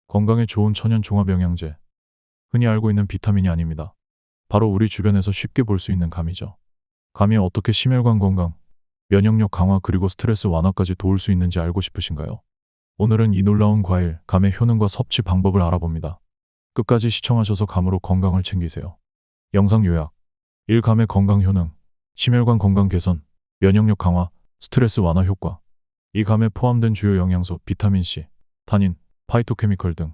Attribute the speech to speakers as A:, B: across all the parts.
A: 건강에 좋은 천연 종합영양제, 흔히 알고 있는 비타민이 아닙니다. 바로 우리 주변에서 쉽게 볼 수 있는 감이죠. 감이 어떻게 심혈관 건강, 면역력 강화 그리고 스트레스 완화까지 도울 수 있는지 알고 싶으신가요? 오늘은 이 놀라운 과일, 감의 효능과 섭취 방법을 알아봅니다. 끝까지 시청하셔서 감으로 건강을 챙기세요. 영상 요약. 1. 감의 건강 효능, 심혈관 건강 개선, 면역력 강화, 스트레스 완화 효과. 이 감에 포함된 주요 영양소, 비타민C, 타닌, 파이토케미컬 등.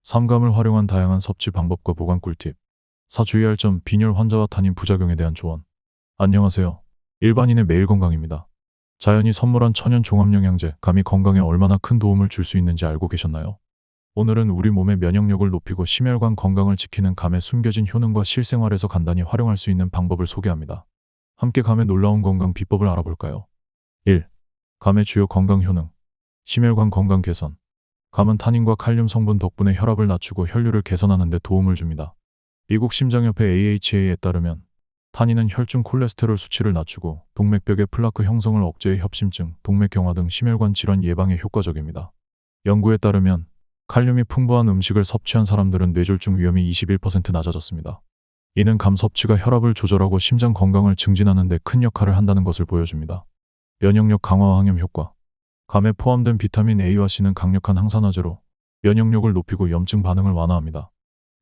A: 3. 감을 활용한 다양한 섭취 방법과 보관 꿀팁. 4. 주의할 점, 빈혈 환자와 타닌 부작용에 대한 조언. 안녕하세요. 일반인의 매일 건강입니다. 자연이 선물한 천연 종합영양제, 감이 건강에 얼마나 큰 도움을 줄 수 있는지 알고 계셨나요? 오늘은 우리 몸의 면역력을 높이고 심혈관 건강을 지키는 감의 숨겨진 효능과 실생활에서 간단히 활용할 수 있는 방법을 소개합니다. 함께 감의 놀라운 건강 비법을 알아볼까요? 1. 감의 주요 건강 효능. 심혈관 건강 개선. 감은 타닌과 칼륨 성분 덕분에 혈압을 낮추고 혈류를 개선하는 데 도움을 줍니다. 미국 심장협회 AHA에 따르면 타닌은 혈중 콜레스테롤 수치를 낮추고 동맥벽의 플라크 형성을 억제해 협심증, 동맥경화 등 심혈관 질환 예방에 효과적입니다. 연구에 따르면 칼륨이 풍부한 음식을 섭취한 사람들은 뇌졸중 위험이 21% 낮아졌습니다. 이는 감 섭취가 혈압을 조절하고 심장 건강을 증진하는 데 큰 역할을 한다는 것을 보여줍니다. 면역력 강화와 항염 효과. 감에 포함된 비타민 A와 C는 강력한 항산화제로 면역력을 높이고 염증 반응을 완화합니다.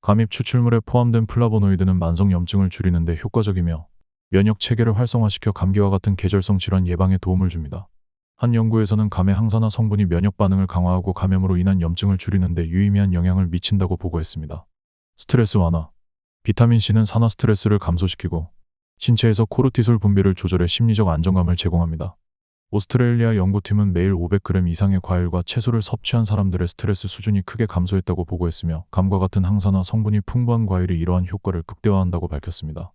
A: 감잎 추출물에 포함된 플라보노이드는 만성 염증을 줄이는 데 효과적이며 면역 체계를 활성화시켜 감기와 같은 계절성 질환 예방에 도움을 줍니다. 한 연구에서는 감의 항산화 성분이 면역 반응을 강화하고 감염으로 인한 염증을 줄이는 데 유의미한 영향을 미친다고 보고했습니다. 스트레스 완화. 비타민C는 산화 스트레스를 감소시키고 신체에서 코르티솔 분비를 조절해 심리적 안정감을 제공합니다. 오스트레일리아 연구팀은 매일 500g 이상의 과일과 채소를 섭취한 사람들의 스트레스 수준이 크게 감소했다고 보고했으며 감과 같은 항산화 성분이 풍부한 과일이 이러한 효과를 극대화한다고 밝혔습니다.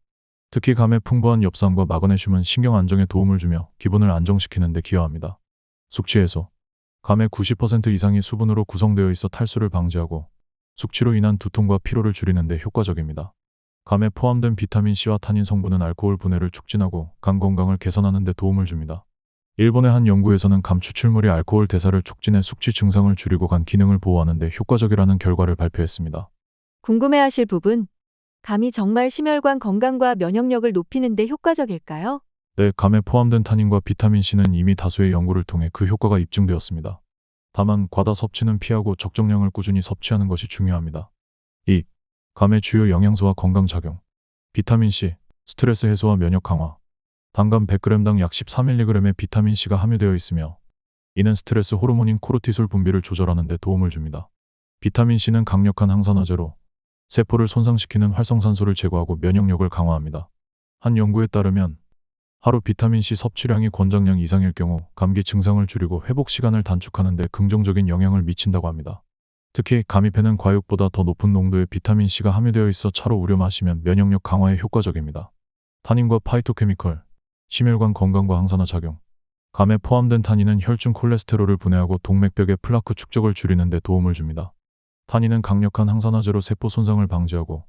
A: 특히 감의 풍부한 엽산과 마그네슘은 신경 안정에 도움을 주며 기분을 안정시키는 데 기여합니다. 숙취 해소. 감의 90% 이상이 수분으로 구성되어 있어 탈수를 방지하고 숙취로 인한 두통과 피로를 줄이는 데 효과적입니다. 감에 포함된 비타민C와 타닌 성분은 알코올 분해를 촉진하고 간 건강을 개선하는 데 도움을 줍니다. 일본의 한 연구에서는 감 추출물이 알코올 대사를 촉진해 숙취 증상을 줄이고 간 기능을 보호하는 데 효과적이라는 결과를 발표했습니다.
B: 궁금해하실 부분, 감이 정말 심혈관 건강과 면역력을 높이는 데 효과적일까요?
A: 네, 감에 포함된 타닌과 비타민C는 이미 다수의 연구를 통해 그 효과가 입증되었습니다. 다만 과다 섭취는 피하고 적정량을 꾸준히 섭취하는 것이 중요합니다. 2. 감의 주요 영양소와 건강작용. 비타민C, 스트레스 해소와 면역 강화. 단감 100g당 약 14mg의 비타민C가 함유되어 있으며 이는 스트레스 호르몬인 코르티솔 분비를 조절하는 데 도움을 줍니다. 비타민C는 강력한 항산화제로 세포를 손상시키는 활성산소를 제거하고 면역력을 강화합니다. 한 연구에 따르면 하루 비타민C 섭취량이 권장량 이상일 경우 감기 증상을 줄이고 회복 시간을 단축하는 데 긍정적인 영향을 미친다고 합니다. 특히 감잎에는 과육보다 더 높은 농도의 비타민C가 함유되어 있어 차로 우려 마시면 면역력 강화에 효과적입니다. 타닌과 파이토케미컬, 심혈관 건강과 항산화 작용. 감에 포함된 타닌은 혈중 콜레스테롤을 분해하고 동맥벽의 플라크 축적을 줄이는 데 도움을 줍니다. 타닌은 강력한 항산화제로 세포 손상을 방지하고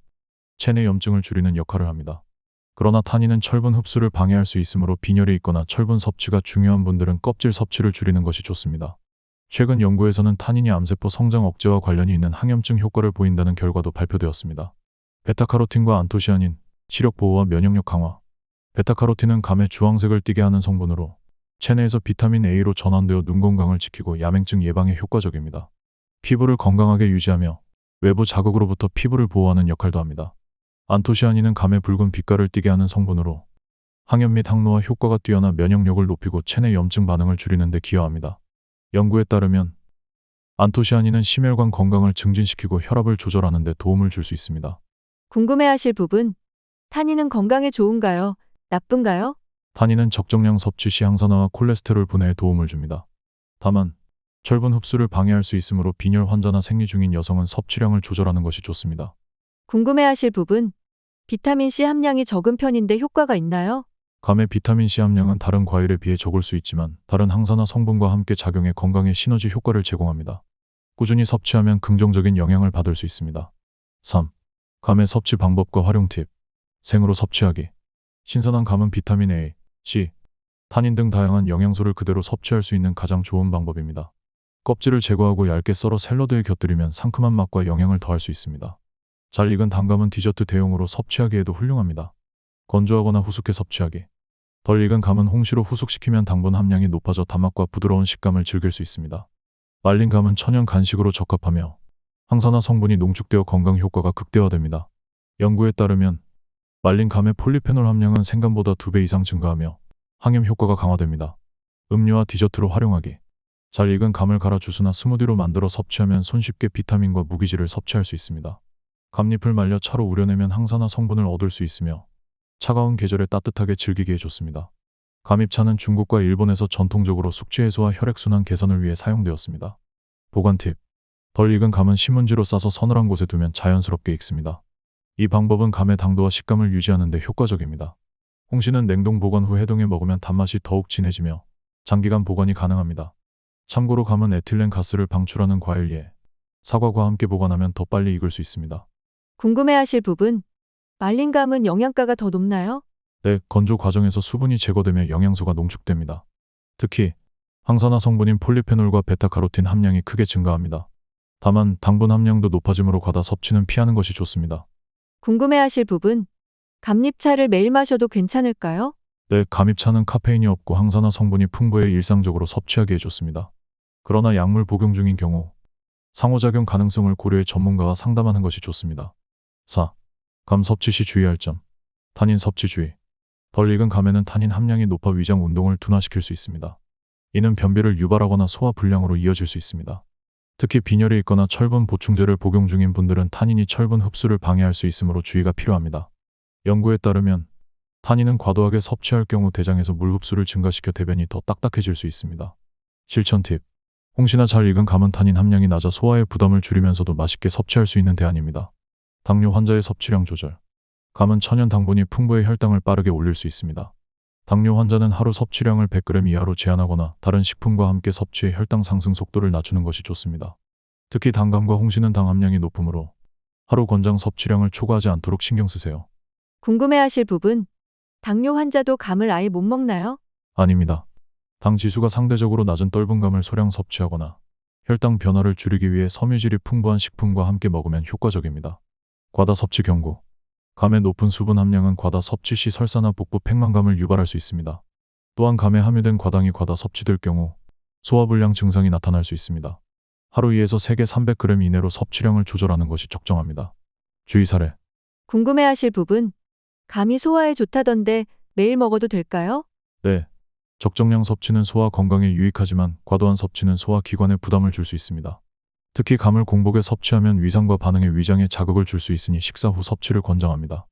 A: 체내 염증을 줄이는 역할을 합니다. 그러나 타닌은 철분 흡수를 방해할 수 있으므로 빈혈이 있거나 철분 섭취가 중요한 분들은 껍질 섭취를 줄이는 것이 좋습니다. 최근 연구에서는 타닌이 암세포 성장 억제와 관련이 있는 항염증 효과를 보인다는 결과도 발표되었습니다. 베타카로틴과 안토시아닌, 시력 보호와 면역력 강화. 베타카로틴은 감의 주황색을 띠게 하는 성분으로 체내에서 비타민 A로 전환되어 눈 건강을 지키고 야맹증 예방에 효과적입니다. 피부를 건강하게 유지하며 외부 자극으로부터 피부를 보호하는 역할도 합니다. 안토시아닌은 감의 붉은 빛깔을 띠게 하는 성분으로 항염 및 항노화 효과가 뛰어나 면역력을 높이고 체내 염증 반응을 줄이는 데 기여합니다. 연구에 따르면 안토시아닌은 심혈관 건강을 증진시키고 혈압을 조절하는 데 도움을 줄 수 있습니다.
B: 궁금해하실 부분, 타닌은 건강에 좋은가요? 나쁜가요?
A: 타닌은 적정량 섭취 시 항산화와 콜레스테롤 분해에 도움을 줍니다. 다만 철분 흡수를 방해할 수 있으므로 빈혈 환자나 생리 중인 여성은 섭취량을 조절하는 것이 좋습니다.
B: 궁금해하실 부분, 비타민C 함량이 적은 편인데 효과가 있나요?
A: 감의 비타민C 함량은 다른 과일에 비해 적을 수 있지만 다른 항산화 성분과 함께 작용해 건강에 시너지 효과를 제공합니다. 꾸준히 섭취하면 긍정적인 영향을 받을 수 있습니다. 3. 감의 섭취 방법과 활용 팁. 생으로 섭취하기. 신선한 감은 비타민 A, C, 타닌 등 다양한 영양소를 그대로 섭취할 수 있는 가장 좋은 방법입니다. 껍질을 제거하고 얇게 썰어 샐러드에 곁들이면 상큼한 맛과 영양을 더할 수 있습니다. 잘 익은 단감은 디저트 대용으로 섭취하기에도 훌륭합니다. 건조하거나 후숙해 섭취하기. 덜 익은 감은 홍시로 후숙시키면 당분 함량이 높아져 단맛과 부드러운 식감을 즐길 수 있습니다. 말린 감은 천연 간식으로 적합하며 항산화 성분이 농축되어 건강 효과가 극대화됩니다. 연구에 따르면 말린 감의 폴리페놀 함량은 생감보다 2배 이상 증가하며 항염 효과가 강화됩니다. 음료와 디저트로 활용하기. 잘 익은 감을 갈아 주스나 스무디로 만들어 섭취하면 손쉽게 비타민과 무기질을 섭취할 수 있습니다. 감잎을 말려 차로 우려내면 항산화 성분을 얻을 수 있으며 차가운 계절에 따뜻하게 즐기기에 좋습니다. 감잎차는 중국과 일본에서 전통적으로 숙취 해소와 혈액순환 개선을 위해 사용되었습니다. 보관 팁. 덜 익은 감은 신문지로 싸서 서늘한 곳에 두면 자연스럽게 익습니다. 이 방법은 감의 당도와 식감을 유지하는 데 효과적입니다. 홍시는 냉동 보관 후 해동해 먹으면 단맛이 더욱 진해지며 장기간 보관이 가능합니다. 참고로 감은 에틸렌 가스를 방출하는 과일리에 사과와 함께 보관하면 더 빨리 익을 수 있습니다.
B: 궁금해하실 부분. 말린 감은 영양가가 더 높나요?
A: 네, 건조 과정에서 수분이 제거되며 영양소가 농축됩니다. 특히 항산화 성분인 폴리페놀과 베타카로틴 함량이 크게 증가합니다. 다만 당분 함량도 높아지므로 과다 섭취는 피하는 것이 좋습니다.
B: 궁금해하실 부분. 감잎차를 매일 마셔도 괜찮을까요?
A: 네, 감잎차는 카페인이 없고 항산화 성분이 풍부해 일상적으로 섭취하기에 좋습니다. 그러나 약물 복용 중인 경우 상호작용 가능성을 고려해 전문가와 상담하는 것이 좋습니다. 4. 감 섭취 시 주의할 점. 탄닌 섭취 주의. 덜 익은 감에는 탄닌 함량이 높아 위장 운동을 둔화시킬 수 있습니다. 이는 변비를 유발하거나 소화 불량으로 이어질 수 있습니다. 특히 빈혈이 있거나 철분 보충제를 복용 중인 분들은 탄닌이 철분 흡수를 방해할 수 있으므로 주의가 필요합니다. 연구에 따르면 탄닌은 과도하게 섭취할 경우 대장에서 물 흡수를 증가시켜 대변이 더 딱딱해질 수 있습니다. 실천 팁. 홍시나 잘 익은 감은 탄닌 함량이 낮아 소화의 부담을 줄이면서도 맛있게 섭취할 수 있는 대안입니다. 당뇨 환자의 섭취량 조절. 감은 천연 당분이 풍부해 혈당을 빠르게 올릴 수 있습니다. 당뇨 환자는 하루 섭취량을 100g 이하로 제한하거나 다른 식품과 함께 섭취해 혈당 상승 속도를 낮추는 것이 좋습니다. 특히 단감과 홍시는 당 함량이 높으므로 하루 권장 섭취량을 초과하지 않도록 신경 쓰세요.
B: 궁금해하실 부분. 당뇨 환자도 감을 아예 못 먹나요?
A: 아닙니다. 당 지수가 상대적으로 낮은 떫은 감을 소량 섭취하거나 혈당 변화를 줄이기 위해 섬유질이 풍부한 식품과 함께 먹으면 효과적입니다. 과다 섭취 경고. 감의 높은 수분 함량은 과다 섭취 시 설사나 복부 팽만감을 유발할 수 있습니다. 또한 감에 함유된 과당이 과다 섭취될 경우 소화불량 증상이 나타날 수 있습니다. 하루 2에서 3개 300g 이내로 섭취량을 조절하는 것이 적정합니다. 주의 사례.
B: 궁금해하실 부분. 감이 소화에 좋다던데 매일 먹어도 될까요?
A: 네. 적정량 섭취는 소화 건강에 유익하지만 과도한 섭취는 소화 기관에 부담을 줄 수 있습니다. 특히 감을 공복에 섭취하면 위산과 반응에 위장에 자극을 줄 수 있으니 식사 후 섭취를 권장합니다.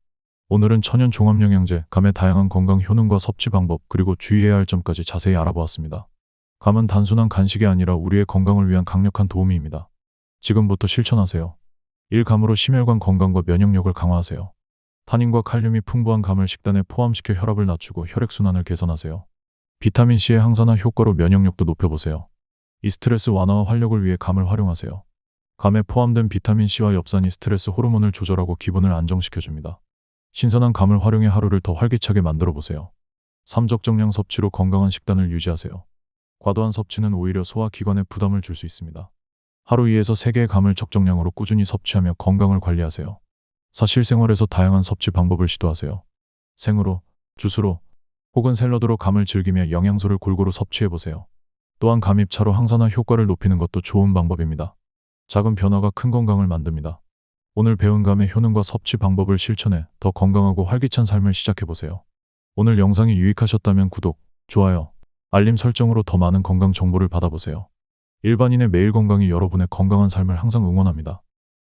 A: 오늘은 천연 종합영양제, 감의 다양한 건강 효능과 섭취 방법, 그리고 주의해야 할 점까지 자세히 알아보았습니다. 감은 단순한 간식이 아니라 우리의 건강을 위한 강력한 도우미입니다. 지금부터 실천하세요. 1. 감으로 심혈관 건강과 면역력을 강화하세요. 탄닌과 칼륨이 풍부한 감을 식단에 포함시켜 혈압을 낮추고 혈액순환을 개선하세요. 비타민C의 항산화 효과로 면역력도 높여보세요. 이 스트레스 완화와 활력을 위해 감을 활용하세요. 감에 포함된 비타민C와 엽산이 스트레스 호르몬을 조절하고 기분을 안정시켜줍니다. 신선한 감을 활용해 하루를 더 활기차게 만들어보세요. 3. 적정량 섭취로 건강한 식단을 유지하세요. 과도한 섭취는 오히려 소화기관에 부담을 줄 수 있습니다. 하루 2에서 3개의 감을 적정량으로 꾸준히 섭취하며 건강을 관리하세요. 4. 실생활에서 다양한 섭취 방법을 시도하세요. 생으로, 주스로, 혹은 샐러드로 감을 즐기며 영양소를 골고루 섭취해보세요. 또한 감잎차로 항산화 효과를 높이는 것도 좋은 방법입니다. 작은 변화가 큰 건강을 만듭니다. 오늘 배운 감의 효능과 섭취 방법을 실천해 더 건강하고 활기찬 삶을 시작해보세요. 오늘 영상이 유익하셨다면 구독, 좋아요, 알림 설정으로 더 많은 건강 정보를 받아보세요. 일반인의 매일 건강이 여러분의 건강한 삶을 항상 응원합니다.